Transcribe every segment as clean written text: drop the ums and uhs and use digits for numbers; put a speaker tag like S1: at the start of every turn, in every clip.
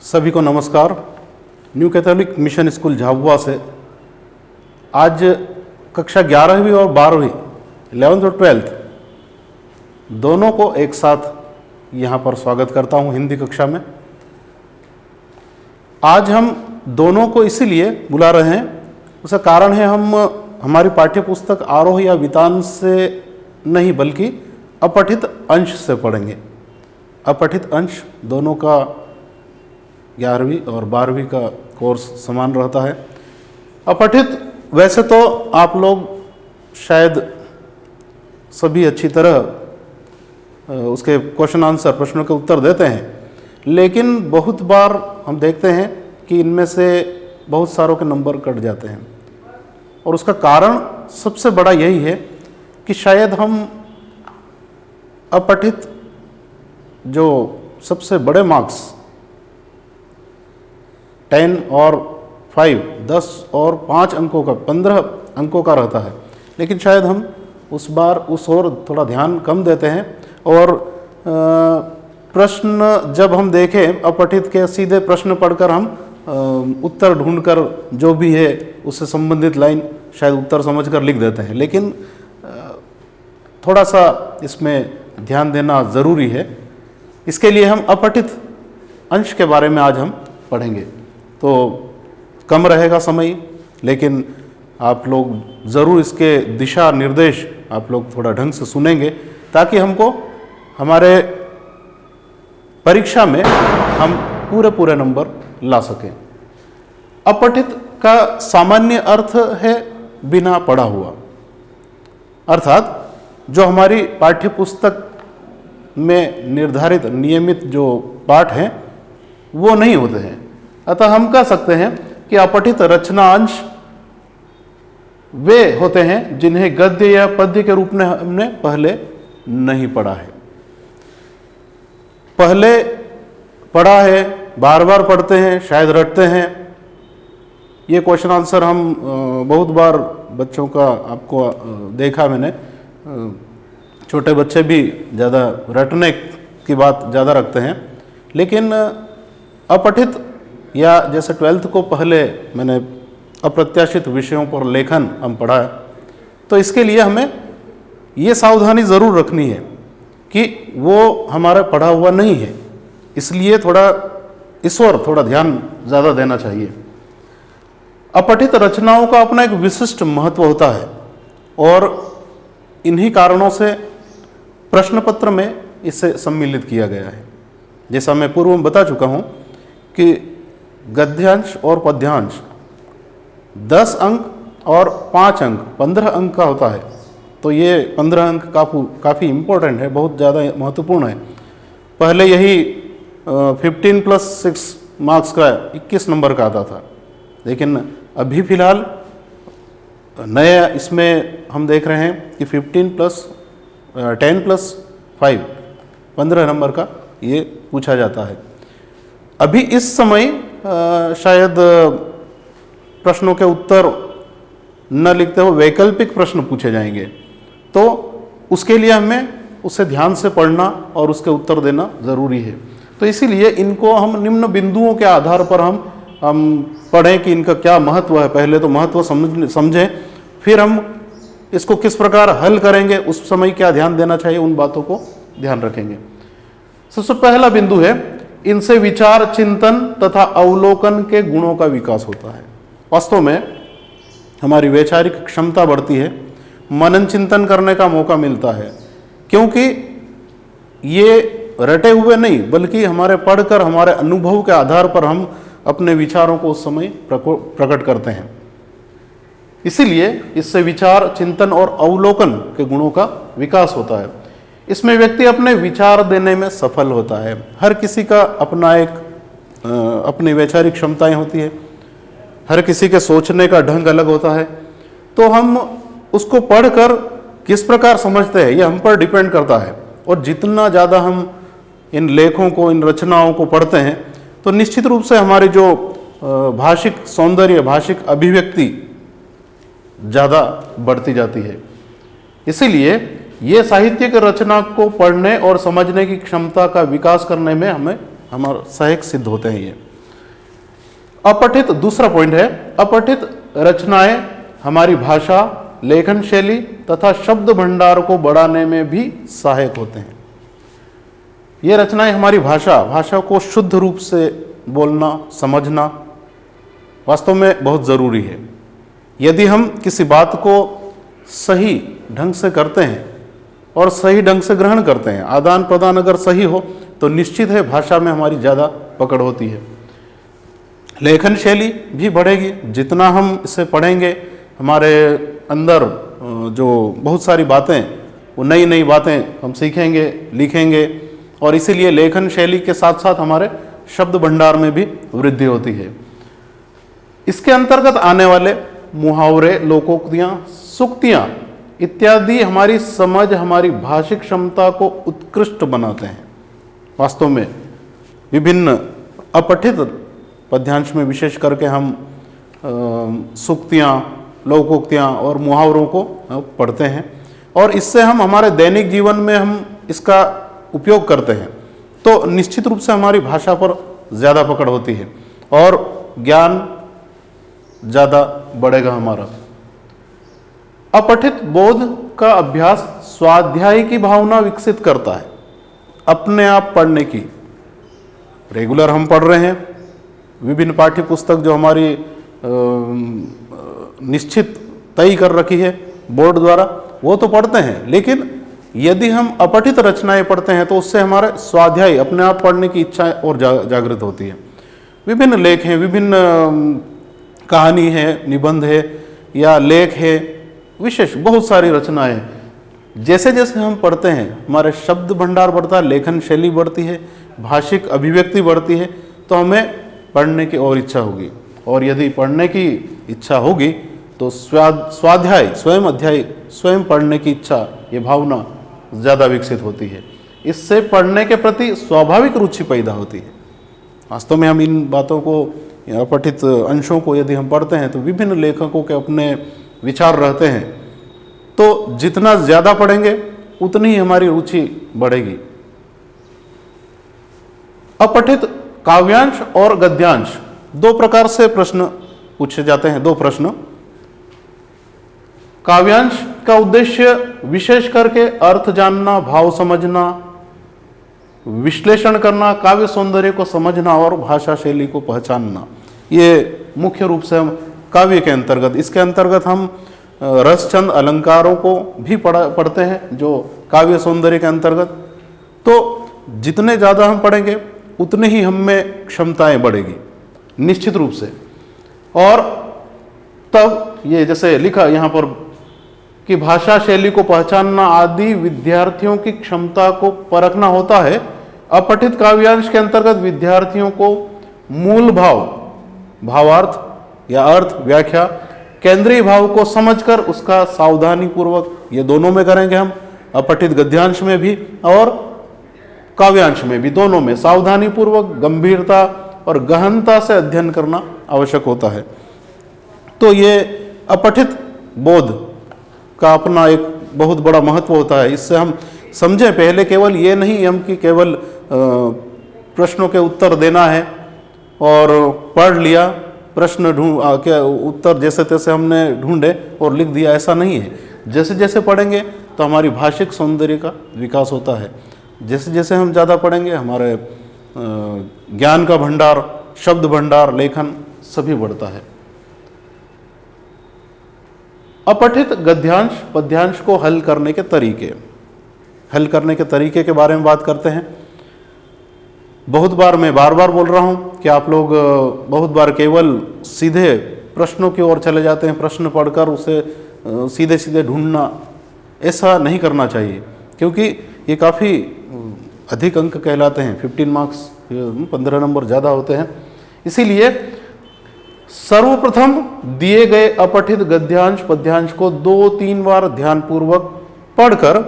S1: सभी को नमस्कार। New Catholic mission school Jhabua से आज कक्षा 11वीं और 12वीं 11th और 12th दोनों को एक साथ यहाँ पर स्वागत करता हूँ हिंदी कक्षा में। आज हम दोनों को इसीलिए बुला रहे हैं, उसका कारण है हम हमारी पाठ्य पुस्तक आरोह या वितान से नहीं बल्कि अपठित अंश से पढ़ेंगे। अपठित अंश दोनों का 11वीं और 12वीं का कोर्स समान रहता है। अपठित वैसे तो आप लोग शायद सभी अच्छी तरह उसके क्वेश्चन आंसर प्रश्नों के उत्तर देते हैं, लेकिन बहुत बार हम देखते हैं कि इनमें से बहुत सारों के नंबर कट जाते हैं और उसका कारण सबसे बड़ा यही है कि शायद हम अपठित जो सबसे बड़े मार्क्स 10 और 5 10 और 5 अंकों का 15 अंकों का रहता है, लेकिन शायद हम उस बार उस ओर थोड़ा ध्यान कम देते हैं और प्रश्न जब हम देखें अपठित के सीधे प्रश्न पढ़कर हम उत्तर ढूंढकर जो भी है उससे संबंधित लाइन शायद उत्तर समझकर लिख देते हैं, लेकिन थोड़ा सा इसमें ध्यान देना ज़रूरी है। इसके लिए हम अपठित अंश के बारे में आज हम पढ़ेंगे। तो कम रहेगा समय, लेकिन आप लोग ज़रूर इसके दिशा निर्देश आप लोग थोड़ा ढंग से सुनेंगे ताकि हमको हमारे परीक्षा में हम पूरे नंबर ला सकें। अपठित का सामान्य अर्थ है बिना पढ़ा हुआ, अर्थात जो हमारी पाठ्य पुस्तक में निर्धारित नियमित जो पाठ हैं वो नहीं होते हैं। अतः हम कह सकते हैं कि अपठित रचनांश वे होते हैं जिन्हें गद्य या पद्य के रूप में हमने पहले नहीं पढ़ा है। पहले पढ़ा है, बार बार पढ़ते हैं, शायद रटते हैं। ये क्वेश्चन आंसर हम बहुत बार बच्चों का आपको देखा मैंने, छोटे बच्चे भी ज़्यादा रटने की बात ज़्यादा रखते हैं, लेकिन अपठित या जैसे 12th को पहले मैंने अप्रत्याशित विषयों पर लेखन हम पढ़ा है, तो इसके लिए हमें ये सावधानी ज़रूर रखनी है कि वो हमारा पढ़ा हुआ नहीं है, इसलिए थोड़ा इस ओर थोड़ा ध्यान ज़्यादा देना चाहिए। अपठित रचनाओं का अपना एक विशिष्ट महत्व होता है और इन्हीं कारणों से प्रश्न पत्र में इसे सम्मिलित किया गया है। जैसा मैं पूर्व में बता चुका हूँ कि गद्यांश और पद्यांश 10 अंक और 5 अंक 15 अंक का होता है, तो ये 15 अंक काफ़ी इम्पोर्टेंट है, बहुत ज़्यादा महत्वपूर्ण है। पहले यही 15 + 6 मार्क्स का 21 नंबर का आता था, लेकिन अभी फ़िलहाल नया इसमें हम देख रहे हैं कि 10 + 5 15 नंबर का ये पूछा जाता है। अभी इस समय शायद प्रश्नों के उत्तर न लिखते हुए वैकल्पिक प्रश्न पूछे जाएंगे, तो उसके लिए हमें उसे ध्यान से पढ़ना और उसके उत्तर देना ज़रूरी है। तो इसीलिए इनको हम निम्न बिंदुओं के आधार पर हम पढ़ें कि इनका क्या महत्व है। पहले तो महत्व समझें, फिर हम इसको किस प्रकार हल करेंगे, उस समय क्या ध्यान देना चाहिए, उन बातों को ध्यान रखेंगे। सबसे पहला बिंदु है, इनसे विचार चिंतन तथा अवलोकन के गुणों का विकास होता है। वास्तव में हमारी वैचारिक क्षमता बढ़ती है, मनन चिंतन करने का मौका मिलता है, क्योंकि ये रटे हुए नहीं बल्कि हमारे पढ़कर हमारे अनुभव के आधार पर हम अपने विचारों को उस समय प्रकट करते हैं। इसीलिए इससे विचार चिंतन और अवलोकन के गुणों का विकास होता है। इसमें व्यक्ति अपने विचार देने में सफल होता है। हर किसी का अपना एक अपनी वैचारिक क्षमताएं होती है, हर किसी के सोचने का ढंग अलग होता है, तो हम उसको पढ़कर किस प्रकार समझते हैं ये हम पर डिपेंड करता है। और जितना ज़्यादा हम इन लेखों को, इन रचनाओं को पढ़ते हैं, तो निश्चित रूप से हमारी जो भाषिक सौंदर्य, भाषिक अभिव्यक्ति ज़्यादा बढ़ती जाती है। इसीलिए ये साहित्य की रचना को पढ़ने और समझने की क्षमता का विकास करने में हमें हमारा सहायक सिद्ध होते हैं। ये अपठित, दूसरा पॉइंट है, अपठित रचनाएं हमारी भाषा, लेखन शैली तथा शब्द भंडार को बढ़ाने में भी सहायक होते हैं। ये रचनाएं हमारी भाषा को शुद्ध रूप से बोलना, समझना वास्तव में बहुत ज़रूरी है। यदि हम किसी बात को सही ढंग से करते हैं और सही ढंग से ग्रहण करते हैं, आदान प्रदान अगर सही हो तो निश्चित है भाषा में हमारी ज़्यादा पकड़ होती है। लेखन शैली भी बढ़ेगी, जितना हम इसे पढ़ेंगे हमारे अंदर जो बहुत सारी बातें, वो नई नई बातें हम सीखेंगे, लिखेंगे, और इसीलिए लेखन शैली के साथ साथ हमारे शब्द भंडार में भी वृद्धि होती है। इसके अंतर्गत आने वाले मुहावरे, लोकोक्तियाँ, सूक्तियाँ इत्यादि हमारी समझ, हमारी भाषिक क्षमता को उत्कृष्ट बनाते हैं। वास्तव में विभिन्न अपठित पद्यांश में विशेष करके हम सूक्तियाँ, लोकोक्तियाँ और मुहावरों को पढ़ते हैं, और इससे हम हमारे दैनिक जीवन में हम इसका उपयोग करते हैं, तो निश्चित रूप से हमारी भाषा पर ज़्यादा पकड़ होती है और ज्ञान ज़्यादा बढ़ेगा हमारा। अपठित बोध का अभ्यास स्वाध्याय की भावना विकसित करता है। अपने आप पढ़ने की, रेगुलर हम पढ़ रहे हैं, विभिन्न पाठ्य पुस्तक जो हमारी निश्चित तय कर रखी है बोर्ड द्वारा, वो तो पढ़ते हैं, लेकिन यदि हम अपठित रचनाएं पढ़ते हैं तो उससे हमारे स्वाध्याय, अपने आप पढ़ने की इच्छा और जागृत होती है। विभिन्न लेख हैं, विभिन्न कहानी है, निबंध है या लेख है, विशेष बहुत सारी रचनाएं। जैसे जैसे हम पढ़ते हैं हमारे शब्द भंडार बढ़ता है, लेखन शैली बढ़ती है, भाषिक अभिव्यक्ति बढ़ती है, तो हमें पढ़ने की और इच्छा होगी, और यदि पढ़ने की इच्छा होगी तो स्वाध्याय, स्वयं अध्याय, स्वयं पढ़ने की इच्छा, ये भावना ज़्यादा विकसित होती है। इससे पढ़ने के प्रति स्वाभाविक रुचि पैदा होती है। वास्तव में हम इन बातों को, अपठित अंशों को यदि हम पढ़ते हैं तो विभिन्न लेखकों के अपने विचार रहते हैं, तो जितना ज़्यादा पढ़ेंगे उतनी ही हमारी रुचि बढ़ेगी। अपठित काव्यांश और गद्यांश, दो प्रकार से प्रश्न पूछे जाते हैं, दो प्रश्न। काव्यांश का उद्देश्य विशेष करके अर्थ जानना, भाव समझना, विश्लेषण करना, काव्य सौंदर्य को समझना और भाषा शैली को पहचानना, ये मुख्य रूप से हम काव्य के अंतर्गत, इसके अंतर्गत हम रसचंद अलंकारों को भी पढ़ते हैं जो काव्य सौंदर्य के अंतर्गत। तो जितने ज़्यादा हम पढ़ेंगे उतने ही हम में क्षमताएं बढ़ेगी निश्चित रूप से। और तब ये जैसे लिखा यहाँ पर कि भाषा शैली को पहचानना आदि विद्यार्थियों की क्षमता को परखना होता है। अपठित काव्यांश के अंतर्गत विद्यार्थियों को मूल भाव, भावार्थ या अर्थ, व्याख्या, केंद्रीय भाव को समझकर उसका सावधानी पूर्वक, ये दोनों में करेंगे हम, अपठित गद्यांश में भी और काव्यांश में भी, दोनों में सावधानी पूर्वक, गंभीरता और गहनता से अध्ययन करना आवश्यक होता है। तो ये अपठित बोध का अपना एक बहुत बड़ा महत्व होता है। इससे हम समझें, पहले केवल ये नहीं हम कि केवल प्रश्नों के उत्तर देना है और पढ़ लिया, प्रश्न के उत्तर जैसे तैसे हमने ढूंढे और लिख दिया, ऐसा नहीं है। जैसे जैसे पढ़ेंगे तो हमारी भाषिक सौंदर्य का विकास होता है। जैसे जैसे हम ज़्यादा पढ़ेंगे हमारे ज्ञान का भंडार, शब्द भंडार, लेखन सभी बढ़ता है। अपठित गद्यांश पद्यांश को हल करने के तरीके के बारे में बात करते हैं। बहुत बार मैं बार बार बोल रहा हूँ कि आप लोग बहुत बार केवल सीधे प्रश्नों की ओर चले जाते हैं, प्रश्न पढ़कर उसे सीधे सीधे ढूंढना, ऐसा नहीं करना चाहिए, क्योंकि ये काफ़ी अधिक अंक कहलाते हैं। 15 मार्क्स, 15 नंबर ज़्यादा होते हैं। इसीलिए सर्वप्रथम दिए गए अपठित गद्यांश पद्यांश को 2-3 बार ध्यानपूर्वक पढ़कर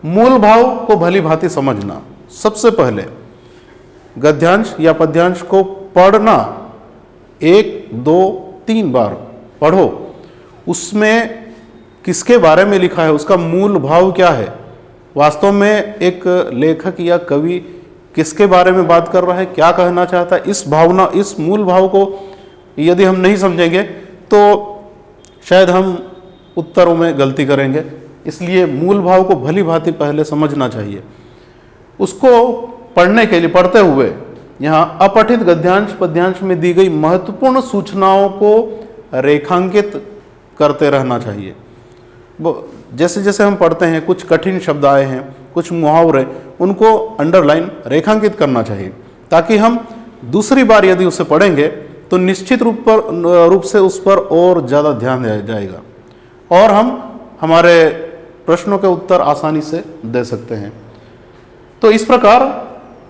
S1: मूल भाव को भली भांति समझना। सबसे पहले गद्यांश या पद्यांश को पढ़ना 1-2-3 बार पढ़ो, उसमें किसके बारे में लिखा है, उसका मूल भाव क्या है, वास्तव में एक लेखक या कवि किसके बारे में बात कर रहा है, क्या कहना चाहता है, इस भावना, इस मूल भाव को यदि हम नहीं समझेंगे तो शायद हम उत्तरों में गलती करेंगे। इसलिए मूल भाव को भली भांति पहले समझना चाहिए। उसको पढ़ने के लिए, पढ़ते हुए यहाँ अपठित गद्यांश पद्यांश में दी गई महत्वपूर्ण सूचनाओं को रेखांकित करते रहना चाहिए। जैसे जैसे हम पढ़ते हैं, कुछ कठिन शब्द आए हैं, कुछ मुहावरे, उनको अंडरलाइन, रेखांकित करना चाहिए, ताकि हम दूसरी बार यदि उसे पढ़ेंगे तो निश्चित रूप से उस पर और ज़्यादा ध्यान दिया जाएगा और हम हमारे प्रश्नों के उत्तर आसानी से दे सकते हैं। तो इस प्रकार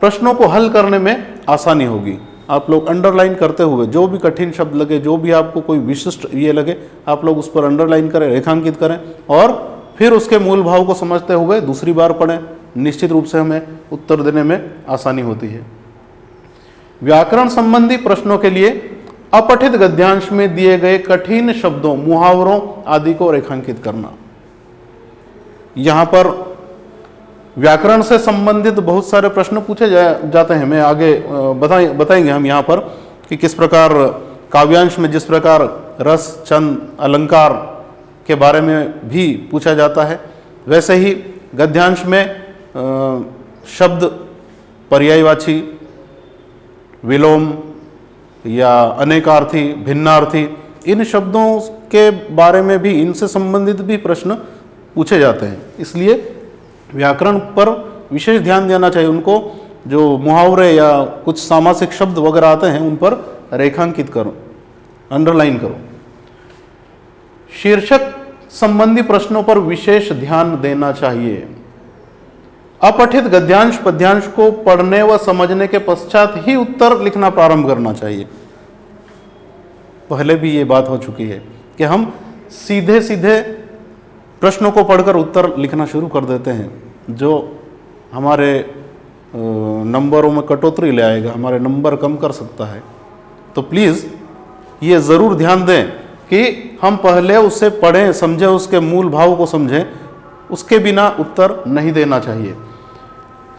S1: प्रश्नों को हल करने में आसानी होगी। आप लोग अंडरलाइन करते हुए जो भी कठिन शब्द लगे, जो भी आपको कोई विशिष्ट ये लगे, आप लोग उस पर अंडरलाइन करें, रेखांकित करें और फिर उसके मूल भाव को समझते हुए दूसरी बार पढ़ें। निश्चित रूप से हमें उत्तर देने में आसानी होती है। व्याकरण संबंधी प्रश्नों के लिए अपठित गद्यांश में दिए गए कठिन शब्दों, मुहावरों आदि को रेखांकित करना। यहाँ पर व्याकरण से संबंधित बहुत सारे प्रश्न पूछे जाते हैं। मैं आगे बताएंगे हम यहाँ पर कि किस प्रकार काव्यांश में जिस प्रकार रस, छंद, अलंकार के बारे में भी पूछा जाता है, वैसे ही गद्यांश में शब्द, पर्यायवाची, विलोम या अनेकार्थी, भिन्नार्थी, इन शब्दों के बारे में भी, इनसे संबंधित भी प्रश्न पूछे जाते हैं। इसलिए व्याकरण पर विशेष ध्यान देना चाहिए। उनको जो मुहावरे या कुछ सामासिक शब्द वगैरह आते हैं उन पर रेखांकित करो, अंडरलाइन करो। शीर्षक संबंधी प्रश्नों पर विशेष ध्यान देना चाहिए। अपठित गद्यांश पद्यांश को पढ़ने व समझने के पश्चात ही उत्तर लिखना प्रारंभ करना चाहिए। पहले भी ये बात हो चुकी है कि हम सीधे सीधे प्रश्नों को पढ़कर उत्तर लिखना शुरू कर देते हैं, जो हमारे नंबरों में कटौती ले आएगा, हमारे नंबर कम कर सकता है। तो प्लीज़ ये ज़रूर ध्यान दें कि हम पहले उसे पढ़ें, समझें, उसके मूल भाव को समझें, उसके बिना उत्तर नहीं देना चाहिए।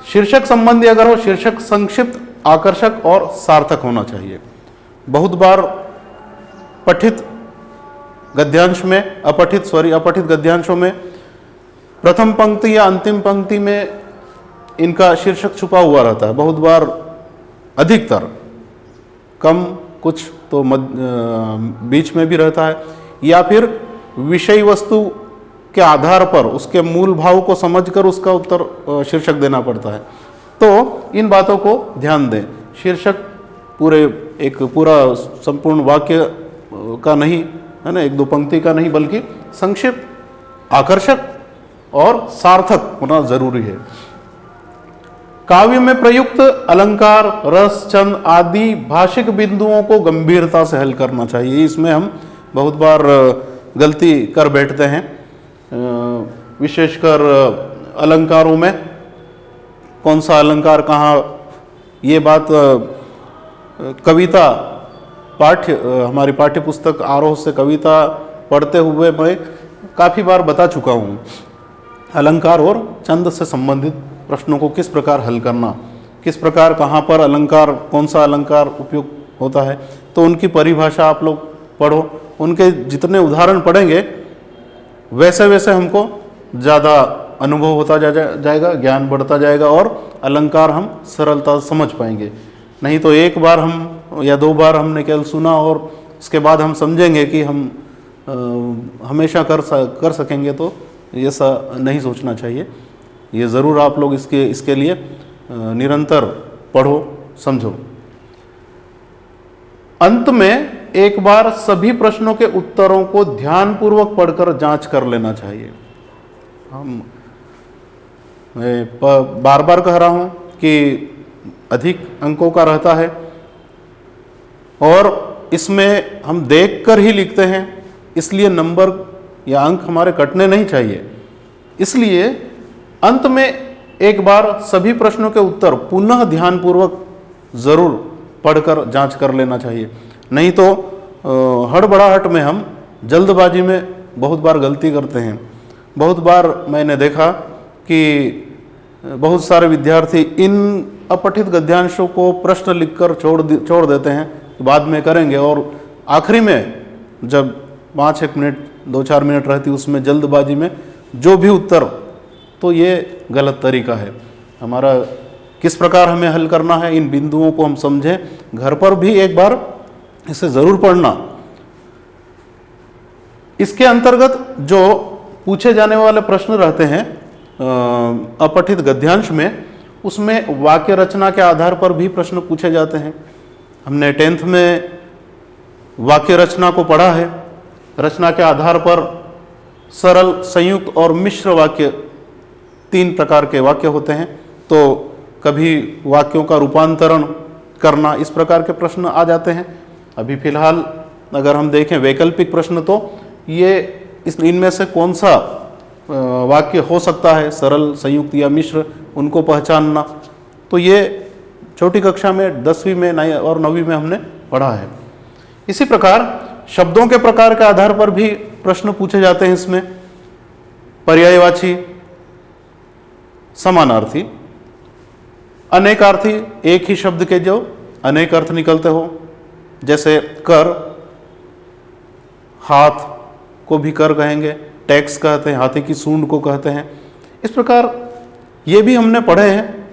S1: शीर्षक संबंधी अगर हो, शीर्षक संक्षिप्त, आकर्षक और सार्थक होना चाहिए। बहुत बार अपठित गद्यांशों में प्रथम पंक्ति या अंतिम पंक्ति में इनका शीर्षक छुपा हुआ रहता है। बहुत बार, अधिकतर, कम कुछ तो बीच में भी रहता है, या फिर विषय वस्तु के आधार पर उसके मूल भाव को समझकर उसका उत्तर शीर्षक देना पड़ता है। तो इन बातों को ध्यान दें। शीर्षक पूरा संपूर्ण वाक्य का नहीं है ना, एक दो पंक्ति का नहीं, बल्कि संक्षिप्त, आकर्षक और सार्थक होना जरूरी है। काव्य में प्रयुक्त अलंकार, रस, छंद आदि भाषिक बिंदुओं को गंभीरता से हल करना चाहिए। इसमें हम बहुत बार गलती कर बैठते हैं, विशेषकर अलंकारों में। कौन सा अलंकार कहाँ, ये बात कविता हमारी पाठ्य पुस्तक आरोह से कविता पढ़ते हुए मैं काफ़ी बार बता चुका हूँ। अलंकार और छंद से संबंधित प्रश्नों को किस प्रकार हल करना, किस प्रकार कहाँ पर अलंकार, कौन सा अलंकार उपयुक्त होता है, तो उनकी परिभाषा आप लोग पढ़ो। उनके जितने उदाहरण पढ़ेंगे वैसे वैसे हमको ज़्यादा अनुभव होता जाएगा, ज्ञान बढ़ता जाएगा और अलंकार हम सरलता से समझ पाएंगे। नहीं तो एक बार हम या दो बार हमने केवल सुना और उसके बाद हम समझेंगे कि हम हमेशा कर सकेंगे, तो ऐसा नहीं सोचना चाहिए। ये ज़रूर आप लोग इसके लिए निरंतर पढ़ो, समझो। अंत में एक बार सभी प्रश्नों के उत्तरों को ध्यानपूर्वक पढ़कर जांच कर लेना चाहिए। मैं बार बार कह रहा हूं कि अधिक अंकों का रहता है और इसमें हम देखकर ही लिखते हैं, इसलिए नंबर या अंक हमारे कटने नहीं चाहिए। इसलिए अंत में एक बार सभी प्रश्नों के उत्तर पुनः ध्यानपूर्वक जरूर पढ़कर जांच कर लेना चाहिए। नहीं तो हड़बड़ाहट में हम जल्दबाजी में बहुत बार गलती करते हैं। बहुत बार मैंने देखा कि बहुत सारे विद्यार्थी इन अपठित गद्यांशों को प्रश्न लिखकर छोड़ देते हैं, बाद में करेंगे, और आखिरी में जब 5-1 मिनट 2-4 मिनट रहती उसमें जल्दबाजी में जो भी उत्तर, तो ये गलत तरीका है। हमारा किस प्रकार हमें हल करना है, इन बिंदुओं को हम समझें, घर पर भी एक बार इसे ज़रूर पढ़ना। इसके अंतर्गत जो पूछे जाने वाले प्रश्न रहते हैं अपठित गद्यांश में, उसमें वाक्य रचना के आधार पर भी प्रश्न पूछे जाते हैं। हमने 10th में वाक्य रचना को पढ़ा है। रचना के आधार पर सरल, संयुक्त और मिश्र वाक्य 3 प्रकार के वाक्य होते हैं। तो कभी वाक्यों का रूपांतरण करना, इस प्रकार के प्रश्न आ जाते हैं। अभी फिलहाल अगर हम देखें वैकल्पिक प्रश्न, तो ये इनमें से कौन सा वाक्य हो सकता है, सरल, संयुक्त या मिश्र, उनको पहचानना, तो ये छोटी कक्षा में 10वीं में और 9वीं में हमने पढ़ा है। इसी प्रकार शब्दों के प्रकार के आधार पर भी प्रश्न पूछे जाते हैं। इसमें पर्यायवाची, समानार्थी, अनेकार्थी, एक ही शब्द के जो अनेक अर्थ निकलते हो, जैसे कर, हाथ को भी कर कहेंगे, टैक्स कहते हैं, हाथी की सूंड को कहते हैं। इस प्रकार ये भी हमने पढ़े हैं।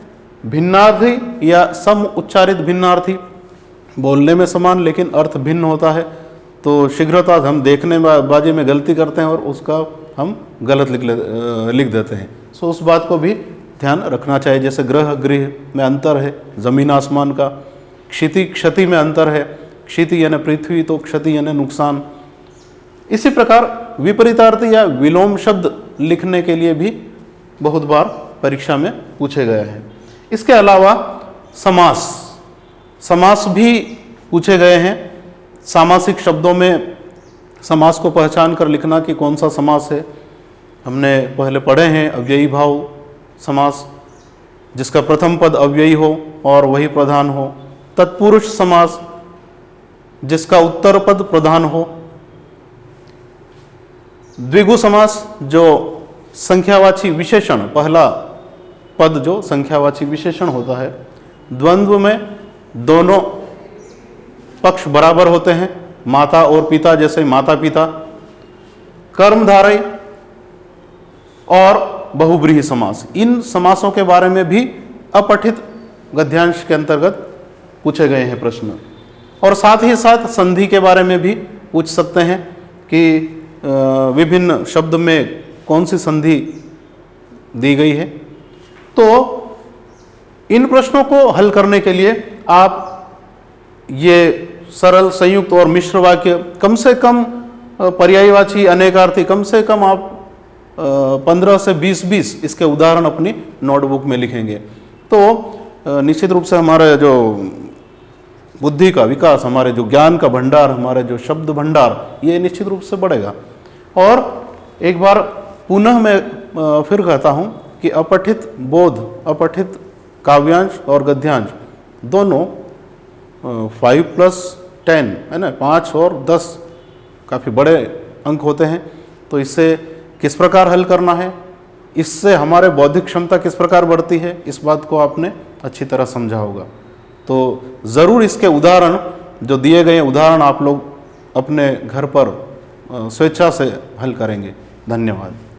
S1: भिन्नार्थी या सम उच्चारित भिन्नार्थी, बोलने में समान लेकिन अर्थ भिन्न होता है, तो शीघ्रता हम देखने बाजी में गलती करते हैं और उसका हम गलत लिख देते हैं। सो उस बात को भी ध्यान रखना चाहिए। जैसे ग्रह गृह में अंतर है, जमीन आसमान का। क्षिति क्षति में अंतर है, क्षिति यानी पृथ्वी, तो क्षति यानी नुकसान। इसी प्रकार विपरीतार्थी या विलोम शब्द लिखने के लिए भी बहुत बार परीक्षा में पूछे गए हैं। इसके अलावा समास भी पूछे गए हैं। सामासिक शब्दों में समास को पहचान कर लिखना कि कौन सा समास है। हमने पहले पढ़े हैं अव्ययी भाव समास, जिसका प्रथम पद अव्ययी हो और वही प्रधान हो। तत्पुरुष समास, जिसका उत्तर पद प्रधान हो। द्विगु समास, जो संख्यावाची विशेषण, पहला पद जो संख्यावाची विशेषण होता है। द्वंद्व में दोनों पक्ष बराबर होते हैं, माता और पिता, जैसे माता पिता। कर्मधारय और बहुब्रीहि समास, इन समासों के बारे में भी अपठित गद्यांश के अंतर्गत पूछे गए हैं प्रश्न। और साथ ही साथ संधि के बारे में भी पूछ सकते हैं कि विभिन्न शब्द में कौन सी संधि दी गई है। तो इन प्रश्नों को हल करने के लिए आप ये सरल, संयुक्त और मिश्र वाक्य कम से कम, पर्यायवाची, अनेकार्थी, कम से कम आप 15 से 20 इसके उदाहरण अपनी नोटबुक में लिखेंगे। तो निश्चित रूप से हमारे जो बुद्धि का विकास, हमारे जो ज्ञान का भंडार, हमारे जो शब्द भंडार, ये निश्चित रूप से बढ़ेगा। और एक बार पुनः मैं फिर कहता हूँ कि अपठित बोध, अपठित काव्यांश और गद्यांश दोनों 5+10 है ना, 5 और 10 काफ़ी बड़े अंक होते हैं। तो इससे किस प्रकार हल करना है, इससे हमारे बौद्धिक क्षमता किस प्रकार बढ़ती है, इस बात को आपने अच्छी तरह समझा होगा। तो ज़रूर इसके उदाहरण, जो दिए गए उदाहरण, आप लोग अपने घर पर स्वेच्छा से हल करेंगे। धन्यवाद।